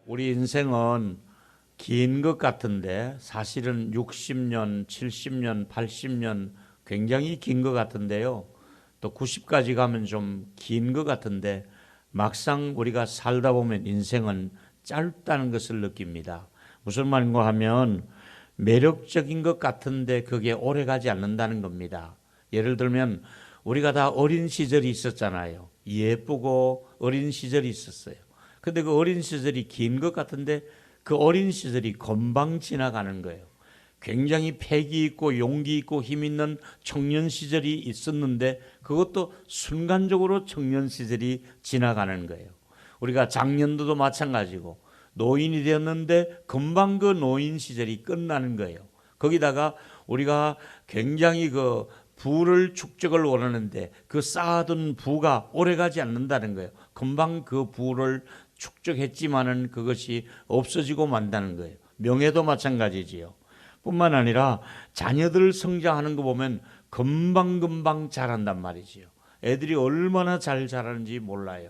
우리 인생은 긴 것 같은데 사실은 60년, 70년, 80년 굉장히 긴 것 같은데요. 또 90까지 가면 좀 긴 것 같은데 막상 우리가 살다 보면 인생은 짧다는 것을 느낍니다. 무슨 말인가 하면 매력적인 것 같은데 그게 오래 가지 않는다는 겁니다. 예를 들면 우리가 다 어린 시절이 있었잖아요. 예쁘고 어린 시절이 있었어요. 근데 그 어린 시절이 긴 것 같은데 그 어린 시절이 금방 지나가는 거예요. 굉장히 패기 있고 용기 있고 힘 있는 청년 시절이 있었는데 그것도 순간적으로 청년 시절이 지나가는 거예요. 우리가 작년도도 마찬가지고 노인이 되었는데 금방 그 노인 시절이 끝나는 거예요. 거기다가 우리가 굉장히 그 부를 축적을 원하는데 그 쌓아둔 부가 오래가지 않는다는 거예요. 금방 그 부를 축적했지만은 그것이 없어지고 만다는 거예요. 명예도 마찬가지지요. 뿐만 아니라 자녀들 성장하는 거 보면 금방금방 자란단 말이지요. 애들이 얼마나 잘 자라는지 몰라요.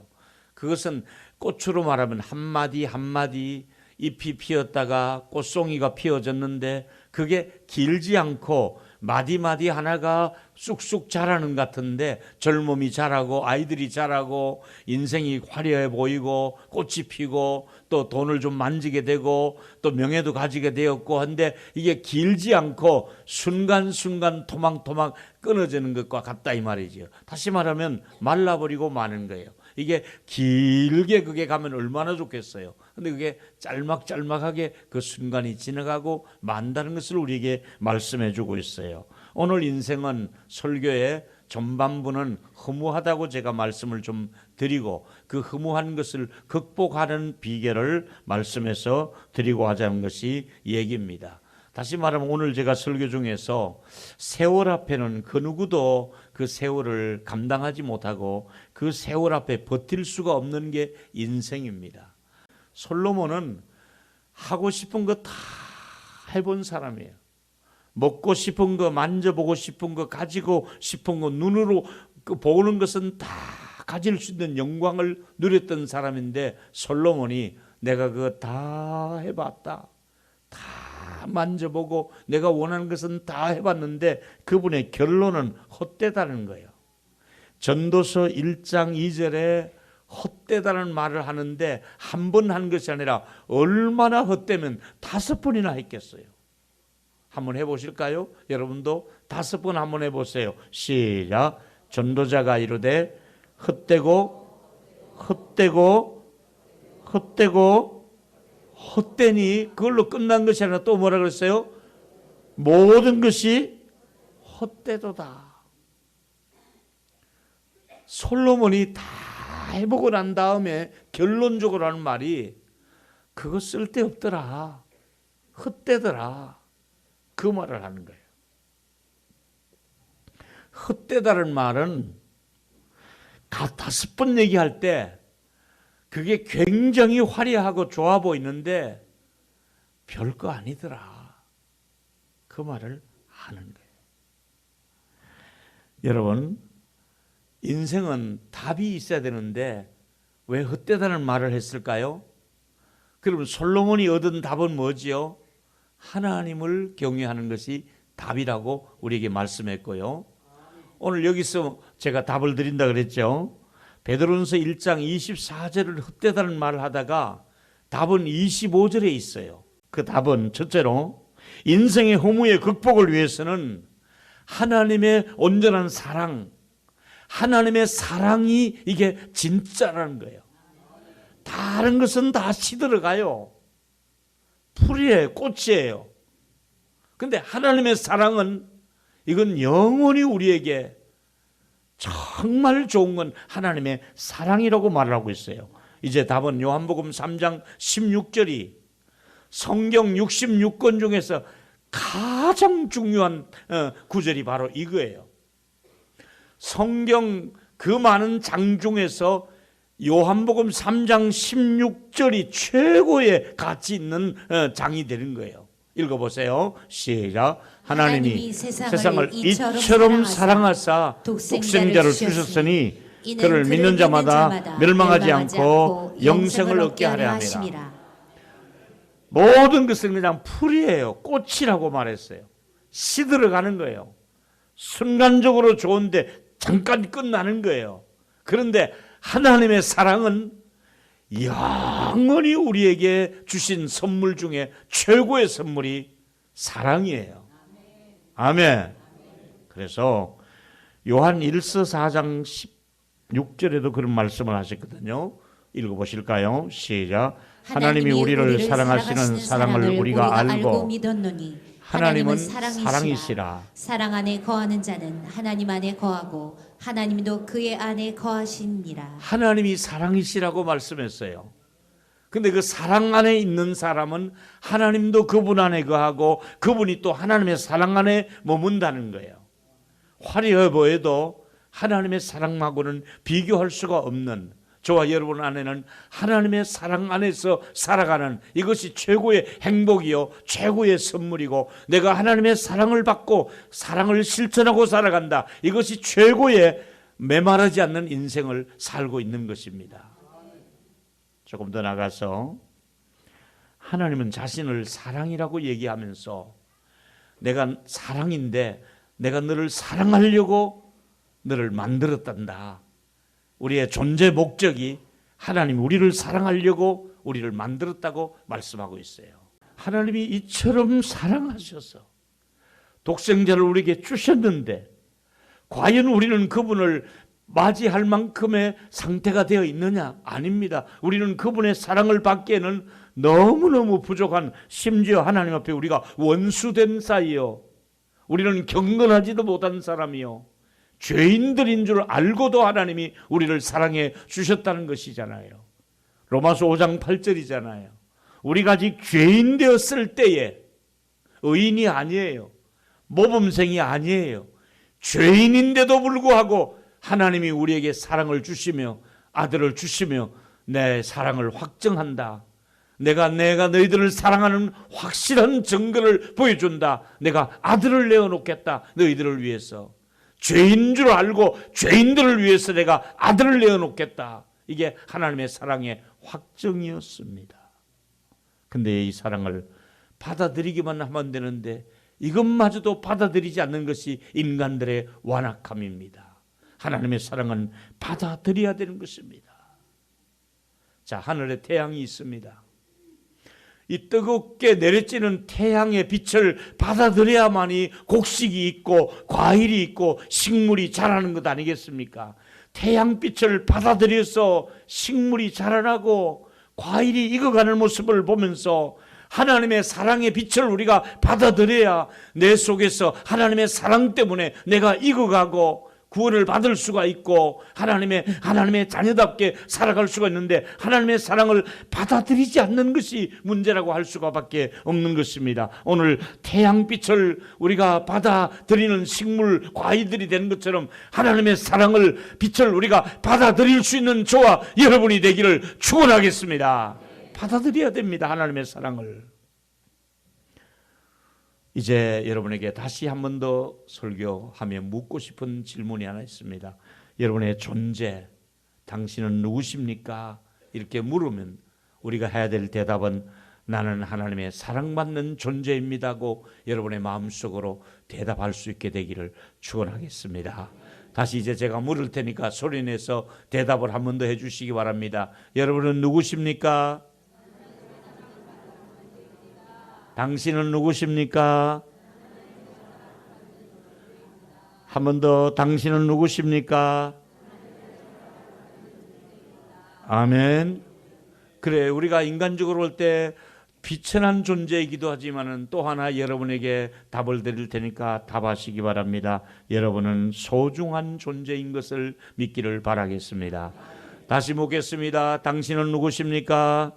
그것은 꽃으로 말하면 한마디 한마디 잎이 피었다가 꽃송이가 피어졌는데 그게 길지 않고 마디마디 하나가 쑥쑥 자라는 것 같은데 젊음이 자라고 아이들이 자라고 인생이 화려해 보이고 꽃이 피고 또 돈을 좀 만지게 되고 또 명예도 가지게 되었고 한데 이게 길지 않고 순간순간 토막토막 끊어지는 것과 같다 이 말이죠. 다시 말하면 말라버리고 마는 거예요. 이게 길게 그게 가면 얼마나 좋겠어요. 근데 그게 짤막짤막하게 그 순간이 지나가고 만다는 것을 우리에게 말씀해 주고 있어요. 오늘 인생은 설교의 전반부는 허무하다고 제가 말씀을 좀 드리고 그 허무한 것을 극복하는 비결을 말씀해서 드리고 하자는 것이 얘기입니다. 다시 말하면 오늘 제가 설교 중에서 세월 앞에는 그 누구도 그 세월을 감당하지 못하고 그 세월 앞에 버틸 수가 없는 게 인생입니다. 솔로몬은 하고 싶은 거 다 해본 사람이에요. 먹고 싶은 거, 만져보고 싶은 거, 가지고 싶은 거, 눈으로 보는 것은 다 가질 수 있는 영광을 누렸던 사람인데 솔로몬이 내가 그거 다 해봤다. 다 만져보고 내가 원하는 것은 다 해봤는데 그분의 결론은 헛되다는 거예요. 전도서 1장 2절에 헛되다는 말을 하는데 한 번 한 것이 아니라 얼마나 헛되면 5번이나 했겠어요. 한번 해보실까요? 여러분도 5번 한번 해보세요. 시작. 전도자가 이르되 헛되고 헛되고 헛되고 헛되니 그걸로 끝난 것이 아니라 또 뭐라 그랬어요? 모든 것이 헛되도다. 솔로몬이 다 해보고 난 다음에 결론적으로 하는 말이 그거 쓸데없더라. 헛되더라. 그 말을 하는 거예요. 헛되다는 말은 5번 얘기할 때 그게 굉장히 화려하고 좋아 보이는데 별거 아니더라. 그 말을 하는 거예요. 여러분, 인생은 답이 있어야 되는데 왜 헛되다는 말을 했을까요? 그러면 솔로몬이 얻은 답은 뭐지요? 하나님을 경외하는 것이 답이라고 우리에게 말씀했고요. 오늘 여기서 제가 답을 드린다 그랬죠. 베드로전서 1장 24절을 헛되다는 말을 하다가 답은 25절에 있어요. 그 답은 첫째로 인생의 허무의 극복을 위해서는 하나님의 온전한 사랑, 하나님의 사랑이 이게 진짜라는 거예요. 다른 것은 다 시들어가요. 풀이에요, 꽃이에요. 근데 하나님의 사랑은 이건 영원히 우리에게 정말 좋은 건 하나님의 사랑이라고 말을 하고 있어요. 이제 답은 요한복음 3장 16절이 성경 66권 중에서 가장 중요한 구절이 바로 이거예요. 성경 그 많은 장 중에서 요한복음 3장 16절이 최고의 가치 있는 장이 되는 거예요. 읽어보세요. 시작. 하나님이 세상을 이처럼 사랑하사 독생자를 주셨으니 그를 믿는 자마다 멸망하지 않고 영생을 얻게 하려 함이라. 모든 것은 그냥 풀이에요. 꽃이라고 말했어요. 시들어가는 거예요. 순간적으로 좋은데 잠깐 끝나는 거예요. 그런데 하나님의 사랑은 영원히 우리에게 주신 선물 중에 최고의 선물이 사랑이에요. 아멘. 그래서 요한 1서 4장 16절에도 그런 말씀을 하셨거든요. 읽어보실까요? 시작. 하나님이 우리를 사랑하시는 사랑을 우리가 알고 믿었노니 하나님은 사랑이시라. 사랑 안에 거하는 자는 하나님 안에 거하고 하나님도 그의 안에 거하시니라. 하나님이 사랑이시라고 말씀했어요. 근데 그 사랑 안에 있는 사람은 하나님도 그분 안에 거하고 그분이 또 하나님의 사랑 안에 머문다는 거예요. 화려해 보여도 하나님의 사랑하고는 비교할 수가 없는, 저와 여러분 안에는 하나님의 사랑 안에서 살아가는 이것이 최고의 행복이요 최고의 선물이고, 내가 하나님의 사랑을 받고 사랑을 실천하고 살아간다, 이것이 최고의 메마르지 않는 인생을 살고 있는 것입니다. 조금 더 나가서 하나님은 자신을 사랑이라고 얘기하면서 내가 사랑인데 내가 너를 사랑하려고 너를 만들었단다. 우리의 존재 목적이 하나님 우리를 사랑하려고 우리를 만들었다고 말씀하고 있어요. 하나님이 이처럼 사랑하셔서 독생자를 우리에게 주셨는데 과연 우리는 그분을 맞이할 만큼의 상태가 되어 있느냐? 아닙니다. 우리는 그분의 사랑을 받기에는 너무너무 부족한, 심지어 하나님 앞에 우리가 원수된 사이요, 우리는 경건하지도 못한 사람이요, 죄인들인 줄 알고도 하나님이 우리를 사랑해 주셨다는 것이잖아요. 로마서 5장 8절이잖아요. 우리가 아직 죄인 되었을 때에, 의인이 아니에요, 모범생이 아니에요, 죄인인데도 불구하고 하나님이 우리에게 사랑을 주시며 아들을 주시며 내 사랑을 확정한다. 내가 너희들을 사랑하는 확실한 증거를 보여준다. 내가 아들을 내어놓겠다. 너희들을 위해서. 죄인 줄 알고 죄인들을 위해서 내가 아들을 내어놓겠다. 이게 하나님의 사랑의 확정이었습니다. 근데 이 사랑을 받아들이기만 하면 되는데 이것마저도 받아들이지 않는 것이 인간들의 완악함입니다. 하나님의 사랑은 받아들여야 되는 것입니다. 자, 하늘에 태양이 있습니다. 이 뜨겁게 내려지는 태양의 빛을 받아들여야만이 곡식이 있고 과일이 있고 식물이 자라는 것 아니겠습니까? 태양빛을 받아들여서 식물이 자라나고 과일이 익어가는 모습을 보면서 하나님의 사랑의 빛을 우리가 받아들여야 내 속에서 하나님의 사랑 때문에 내가 익어가고 구원을 받을 수가 있고 하나님의 자녀답게 살아갈 수가 있는데, 하나님의 사랑을 받아들이지 않는 것이 문제라고 할 수가 밖에 없는 것입니다. 오늘 태양빛을 우리가 받아들이는 식물, 과일들이 되는 것처럼 하나님의 사랑을, 빛을 우리가 받아들일 수 있는 저와 여러분이 되기를 축원하겠습니다. 받아들여야 됩니다, 하나님의 사랑을. 이제 여러분에게 다시 한 번 더 설교하며 묻고 싶은 질문이 하나 있습니다. 여러분의 존재, 당신은 누구십니까? 이렇게 물으면 우리가 해야 될 대답은 나는 하나님의 사랑받는 존재입니다고 여러분의 마음속으로 대답할 수 있게 되기를 축원하겠습니다. 다시 이제 제가 물을 테니까 소리내서 대답을 한 번 더 해주시기 바랍니다. 여러분은 누구십니까? 당신은 누구십니까? 한 번 더, 당신은 누구십니까? 아멘. 그래, 우리가 인간적으로 볼 때 비천한 존재이기도 하지만은 또 하나 여러분에게 답을 드릴 테니까 답하시기 바랍니다. 여러분은 소중한 존재인 것을 믿기를 바라겠습니다. 다시 묻겠습니다. 당신은 누구십니까?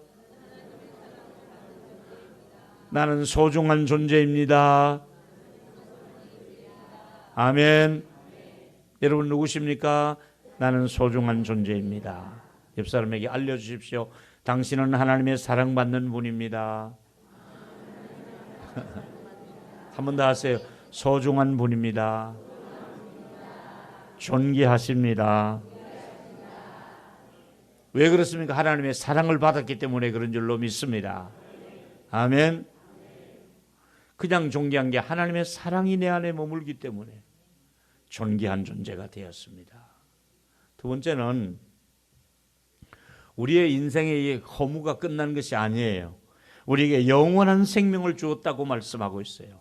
나는 소중한 존재입니다. 아멘. 여러분 누구십니까? 나는 소중한 존재입니다. 옆 사람에게 알려주십시오. 당신은 하나님의 사랑받는 분입니다. 한 번 더 하세요. 소중한 분입니다. 존귀하십니다. 왜 그렇습니까? 하나님의 사랑을 받았기 때문에 그런 줄로 믿습니다. 아멘. 그냥 존귀한 게 하나님의 사랑이 내 안에 머물기 때문에 존귀한 존재가 되었습니다. 두 번째는 우리의 인생의 허무가 끝난 것이 아니에요. 우리에게 영원한 생명을 주었다고 말씀하고 있어요.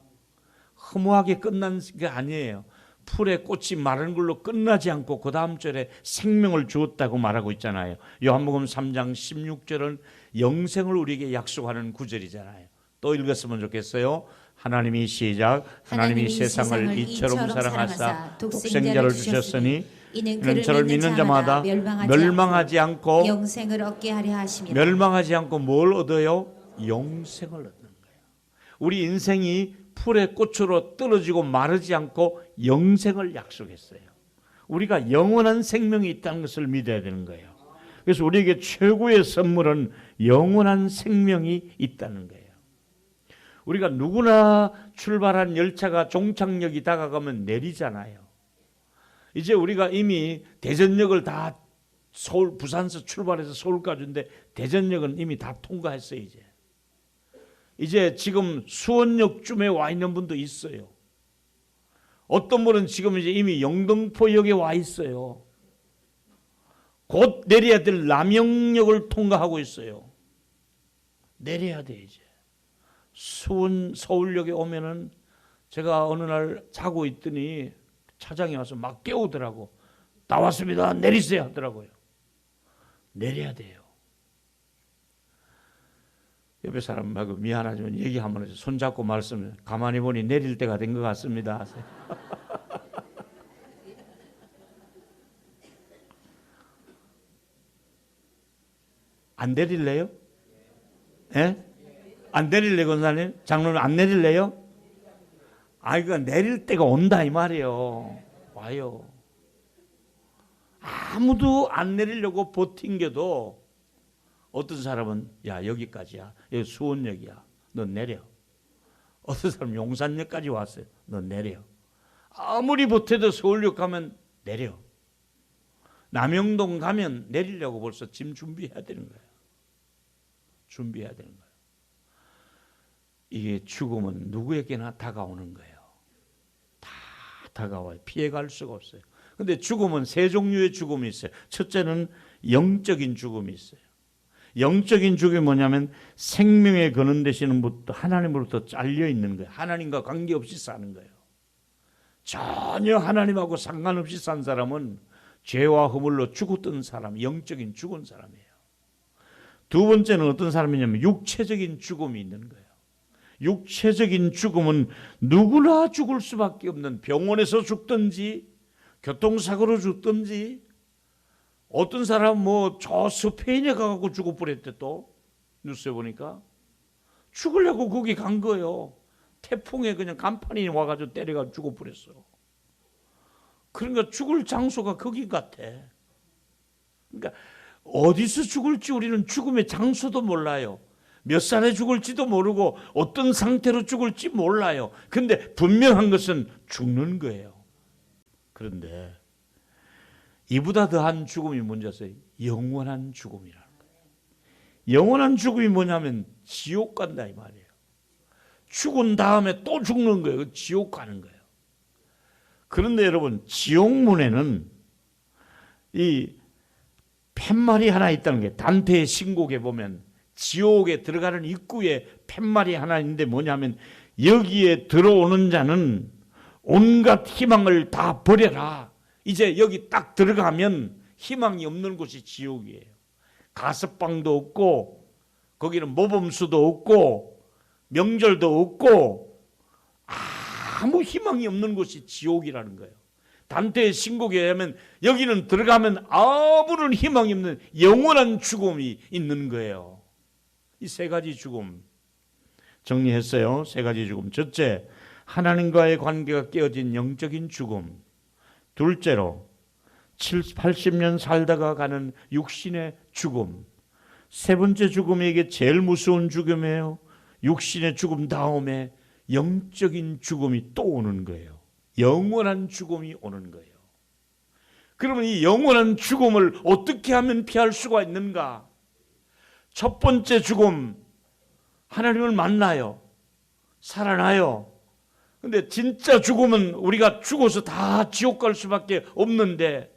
허무하게 끝난 게 아니에요. 풀의 꽃이 마른 걸로 끝나지 않고 그 다음 절에 생명을 주었다고 말하고 있잖아요. 요한복음 3장 16절은 영생을 우리에게 약속하는 구절이잖아요. 또 읽었으면 좋겠어요. 하나님이 시작 하나님이 세상을 이처럼 사랑하사 독생자를 주셨으니 이는 저를 믿는 자마다 멸망하지 않고 영생을 얻게 하려 하심이라. 멸망하지 않고 뭘 얻어요? 영생을 얻는 거예요. 우리 인생이 풀의 꽃으로 떨어지고 마르지 않고 영생을 약속했어요. 우리가 영원한 생명이 있다는 것을 믿어야 되는 거예요. 그래서 우리에게 최고의 선물은 영원한 생명이 있다는 거예요. 우리가 누구나 출발한 열차가 종착역이 다가가면 내리잖아요. 이제 우리가 이미 대전역을 다 서울, 부산서 출발해서 서울까지 온데 대전역은 이미 다 통과했어요. 이제 지금 수원역쯤에 와 있는 분도 있어요. 어떤 분은 지금 이제 이미 영등포역에 와 있어요. 곧 내려야 될 남영역을 통과하고 있어요. 내려야 돼 이제. 서울역에 오면은 제가 어느 날 자고 있더니 차장이 와서 막 깨우더라고. 나왔습니다. 내리세요 하더라고요. 내려야 돼요. 옆에 사람하고 미안하지만 얘기 한번 해서 손잡고 말씀을 가만히 보니 내릴 때가 된 것 같습니다. 안 내릴래요? 예? 안 내릴래요, 권사님? 장로님 안 내릴래요? 이거 내릴 때가 온다 이 말이에요. 와요. 아무도 안 내리려고 버틴게도 어떤 사람은 야 여기까지야. 여기 수원역이야. 너 내려. 어떤 사람은 용산역까지 왔어요. 너 내려. 아무리 버텨도 서울역 가면 내려. 남영동 가면 내리려고 벌써 짐 준비해야 되는 거예요. 준비해야 되는 거예요. 이게 죽음은 누구에게나 다가오는 거예요. 다 다가와요. 피해갈 수가 없어요. 근데 죽음은 세 종류의 죽음이 있어요. 첫째는 영적인 죽음이 있어요. 영적인 죽음이 뭐냐면 생명의 근원 되시는 분부터 하나님으로부터 잘려 있는 거예요. 하나님과 관계없이 사는 거예요. 전혀 하나님하고 상관없이 산 사람은 죄와 허물로 죽었던 사람, 영적인 죽은 사람이에요. 두 번째는 어떤 사람이냐면 육체적인 죽음이 있는 거예요. 육체적인 죽음은 누구나 죽을 수밖에 없는, 병원에서 죽든지 교통사고로 죽든지, 어떤 사람은 저 스페인에 가고 죽어버렸대. 또 뉴스에 보니까 죽으려고 거기 간 거예요. 태풍에 그냥 간판이 와가지고 때려가지고 죽어버렸어. 그러니까 죽을 장소가 거기 같아. 그러니까 어디서 죽을지 우리는 죽음의 장소도 몰라요. 몇 살에 죽을지도 모르고 어떤 상태로 죽을지 몰라요. 그런데 분명한 것은 죽는 거예요. 그런데 이보다 더한 죽음이 뭔지아세요? 영원한 죽음이라는 거예요. 영원한 죽음이 뭐냐면 지옥 간다 이 말이에요. 죽은 다음에 또 죽는 거예요. 지옥 가는 거예요. 그런데 여러분, 지옥문에는 이 팻말이 하나 있다는 게, 단테의 신곡에 보면 지옥에 들어가는 입구에 팻말이 하나 있는데 뭐냐면, 여기에 들어오는 자는 온갖 희망을 다 버려라. 이제 여기 딱 들어가면 희망이 없는 곳이 지옥이에요. 가석방도 없고, 거기는 모범수도 없고, 명절도 없고, 아무 희망이 없는 곳이 지옥이라는 거예요. 단테의 신곡에 의하면 여기는 들어가면 아무런 희망이 없는 영원한 죽음이 있는 거예요. 이 세 가지 죽음 정리했어요. 세 가지 죽음. 첫째, 하나님과의 관계가 깨어진 영적인 죽음. 둘째로 80년 살다가 가는 육신의 죽음. 세 번째 죽음이 이게 제일 무서운 죽음이에요. 육신의 죽음 다음에 영적인 죽음이 또 오는 거예요. 영원한 죽음이 오는 거예요. 그러면 이 영원한 죽음을 어떻게 하면 피할 수가 있는가? 첫 번째 죽음, 하나님을 만나요. 살아나요. 근데 진짜 죽으면 우리가 죽어서 다 지옥 갈 수밖에 없는데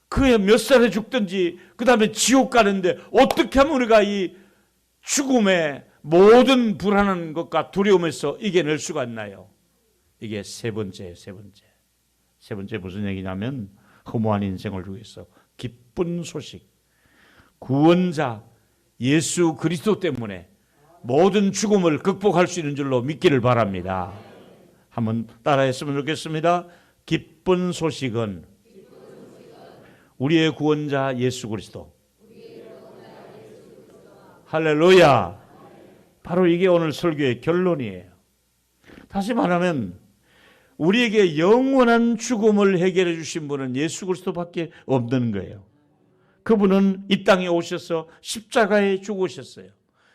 그에 몇 살에 죽든지 그 다음에 지옥 가는데 어떻게 하면 우리가 이 죽음의 모든 불안한 것과 두려움에서 이겨낼 수가 있나요? 이게 세 번째 무슨 얘기냐면 허무한 인생을 위해서 기쁜 소식, 구원자 예수 그리스도 때문에 모든 죽음을 극복할 수 있는 줄로 믿기를 바랍니다. 한번 따라했으면 좋겠습니다. 기쁜 소식은 우리의 구원자 예수 그리스도. 할렐루야. 바로 이게 오늘 설교의 결론이에요. 다시 말하면 우리에게 영원한 죽음을 해결해 주신 분은 예수 그리스도밖에 없는 거예요. 그분은 이 땅에 오셔서 십자가에 죽으셨어요.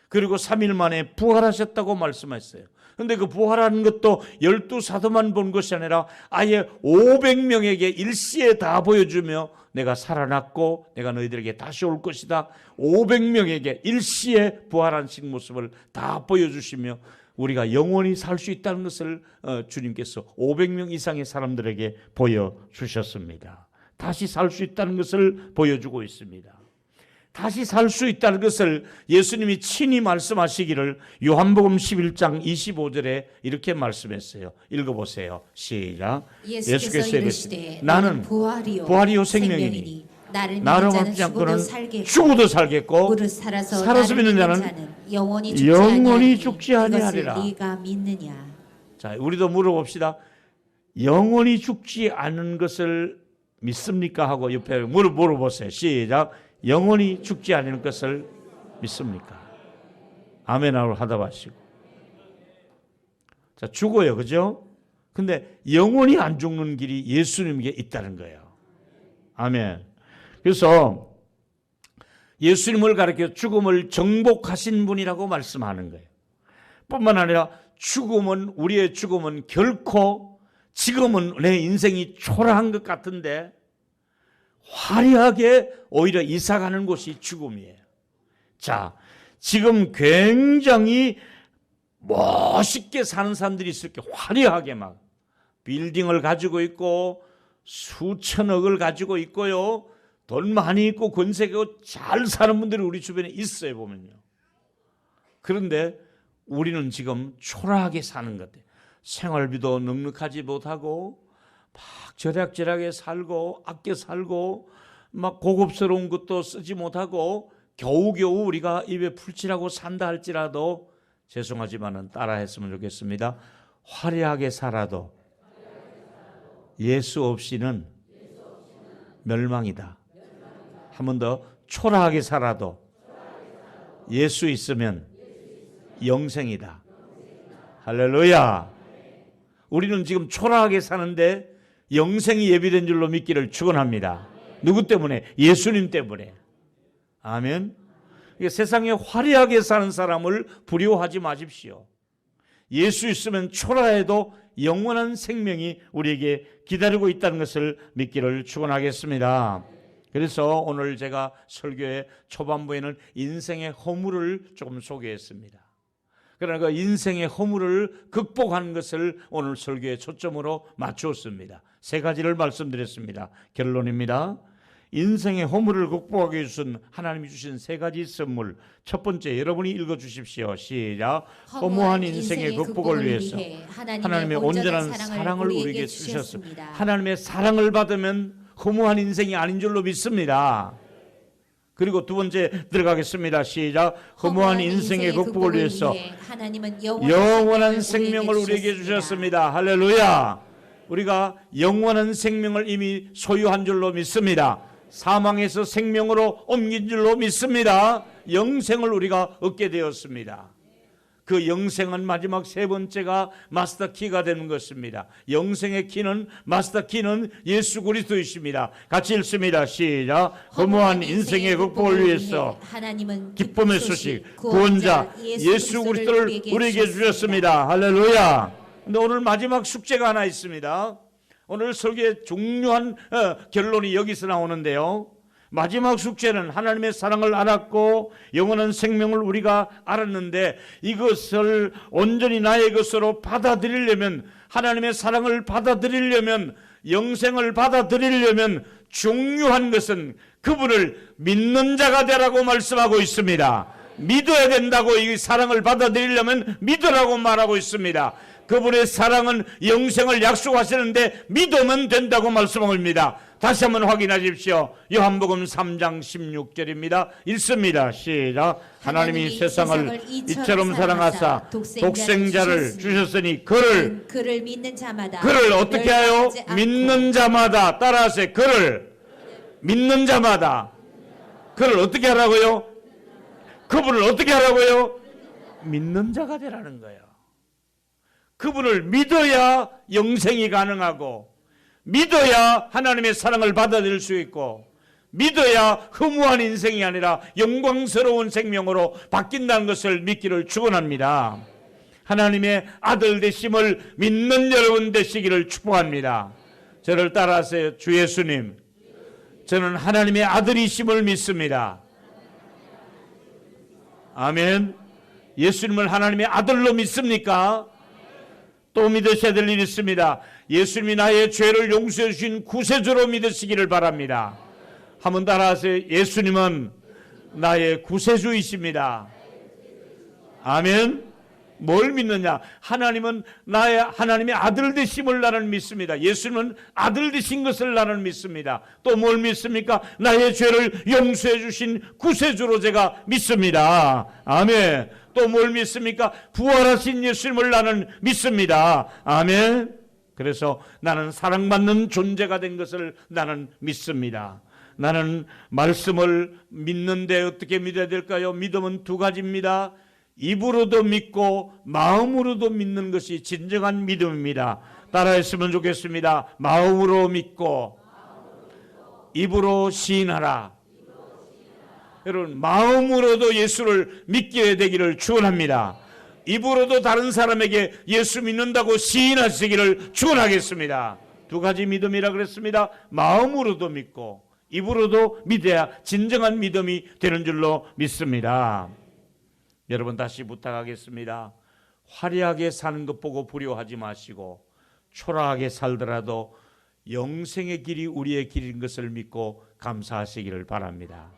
그리고 3일 만에 부활하셨다고 말씀하셨어요. 그런데 그 부활하는 것도 12사도만 본 것이 아니라 아예 500명에게 일시에 다 보여주며 내가 살아났고 내가 너희들에게 다시 올 것이다. 500명에게 일시에 부활하신 모습을 다 보여주시며 우리가 영원히 살 수 있다는 것을 주님께서 500명 이상의 사람들에게 보여주셨습니다. 다시 살 수 있다는 것을 보여주고 있습니다. 다시 살 수 있다는 것을 예수님이 친히 말씀하시기를 요한복음 11장 25절에 이렇게 말씀했어요. 읽어보세요. 시작. 예수께서 이르시되 나는 부활이요 생명이니 나를 믿지 않고는 죽어도 살겠고 무릇 살아서 믿는 자는 영원히 죽지 아니하리라. 네가 믿느냐? 자, 우리도 물어봅시다. 영원히 죽지 않는 것을 믿습니까? 하고 옆에 물어보세요. 시작. 영원히 죽지 않는 것을 믿습니까? 아멘하고 하다 마시고. 자, 죽어요. 그죠? 근데 영원히 안 죽는 길이 예수님께 있다는 거예요. 아멘. 그래서 예수님을 가리켜 죽음을 정복하신 분이라고 말씀하는 거예요. 뿐만 아니라 우리의 죽음은 결코 지금은 내 인생이 초라한 것 같은데 화려하게 오히려 이사가는 곳이 죽음이에요. 자, 지금 굉장히 멋있게 사는 사람들이 있을 게 화려하게 막 빌딩을 가지고 있고 수천억을 가지고 있고요. 돈 많이 있고 권세가 잘 사는 분들이 우리 주변에 있어요, 보면요. 그런데 우리는 지금 초라하게 사는 것 같아요. 생활비도 넉넉하지 못하고 막 절약절약하게 살고 아껴 살고 막 고급스러운 것도 쓰지 못하고 겨우겨우 우리가 입에 풀칠하고 산다 할지라도 죄송하지만은 따라했으면 좋겠습니다. 화려하게 살아도 예수 없이는 멸망이다. 한 번 더 초라하게 살아도 예수 있으면 영생이다. 할렐루야. 우리는 지금 초라하게 사는데 영생이 예비된 줄로 믿기를 축원합니다. 누구 때문에? 예수님 때문에. 아멘. 세상에 화려하게 사는 사람을 부러워하지 마십시오. 예수 있으면 초라해도 영원한 생명이 우리에게 기다리고 있다는 것을 믿기를 축원하겠습니다. 그래서 오늘 제가 설교의 초반부에는 인생의 허물을 조금 소개했습니다. 그러나 그 인생의 허물을 극복하는 것을 오늘 설교의 초점으로 맞추었습니다. 세 가지를 말씀드렸습니다. 결론입니다. 인생의 허물을 극복하기 위해 하나님이 주신 세 가지 선물. 첫 번째, 여러분이 읽어주십시오. 시작. 허무한 인생의 극복을 위해서 하나님의 온전한 사랑을 우리에게 주셨습니다. 하나님의 사랑을 받으면 허무한 인생이 아닌 줄로 믿습니다. 그리고 두 번째 들어가겠습니다. 시작. 허무한 인생의 극복을 위해서 하나님은 영원한 생명을 우리에게 주셨습니다. 할렐루야. 우리가 영원한 생명을 이미 소유한 줄로 믿습니다. 사망에서 생명으로 옮긴 줄로 믿습니다. 영생을 우리가 얻게 되었습니다. 그 영생은 마지막 세 번째가 마스터 키가 되는 것입니다. 영생의 키는 마스터 키는 예수 그리스도이십니다. 같이 읽습니다. 시작. 허무한 인생의 극복을 위해서 하나님은 기쁨의 소식 구원자 예수 그리스도를 우리에게 주셨습니다. 할렐루야. 근데 오늘 마지막 숙제가 하나 있습니다. 오늘 설교의 중요한 결론이 여기서 나오는데요. 마지막 숙제는 하나님의 사랑을 알았고 영원한 생명을 우리가 알았는데 이것을 온전히 나의 것으로 받아들이려면, 하나님의 사랑을 받아들이려면, 영생을 받아들이려면 중요한 것은 그분을 믿는 자가 되라고 말씀하고 있습니다. 믿어야 된다고, 이 사랑을 받아들이려면 믿으라고 말하고 있습니다. 그분의 사랑은 영생을 약속하시는데 믿으면 된다고 말씀합니다. 다시 한번 확인하십시오. 요한복음 3장 16절입니다. 읽습니다. 시작. 하나님이 세상을 이처럼 사랑하사 독생자를 주셨으니 그를 믿는 자마다, 그를 어떻게 하요? 믿는 자마다. 따라하세요. 그를 믿는 자마다. 그를 어떻게 하라고요? 그분을 어떻게 하라고요? 믿는 자가 되라는 거예요. 그분을 믿어야 영생이 가능하고, 믿어야 하나님의 사랑을 받아들일 수 있고, 믿어야 허무한 인생이 아니라 영광스러운 생명으로 바뀐다는 것을 믿기를 축원합니다. 하나님의 아들 되심을 믿는 여러분 되시기를 축복합니다. 저를 따라하세요. 주 예수님, 저는 하나님의 아들이심을 믿습니다. 아멘. 예수님을 하나님의 아들로 믿습니까? 또 믿으셔야 될 일이 있습니다. 예수님이 나의 죄를 용서해 주신 구세주로 믿으시기를 바랍니다. 한번 따라하세요. 예수님은 나의 구세주이십니다. 아멘. 뭘 믿느냐? 하나님은 하나님의 아들 되심을 나는 믿습니다. 예수님은 아들 되신 것을 나는 믿습니다. 또 뭘 믿습니까? 나의 죄를 용서해 주신 구세주로 제가 믿습니다. 아멘. 또 뭘 믿습니까? 부활하신 예수님을 나는 믿습니다. 아멘. 그래서 나는 사랑받는 존재가 된 것을 나는 믿습니다. 나는 말씀을 믿는데 어떻게 믿어야 될까요? 믿음은 두 가지입니다. 입으로도 믿고 마음으로도 믿는 것이 진정한 믿음입니다. 따라했으면 좋겠습니다. 마음으로 믿고 입으로 시인하라. 여러분, 마음으로도 예수를 믿게 되기를 축원합니다. 입으로도 다른 사람에게 예수 믿는다고 시인하시기를 축원하겠습니다. 두 가지 믿음이라 그랬습니다. 마음으로도 믿고 입으로도 믿어야 진정한 믿음이 되는 줄로 믿습니다. 여러분, 다시 부탁하겠습니다. 화려하게 사는 것 보고 부러워하지 마시고 초라하게 살더라도 영생의 길이 우리의 길인 것을 믿고 감사하시기를 바랍니다.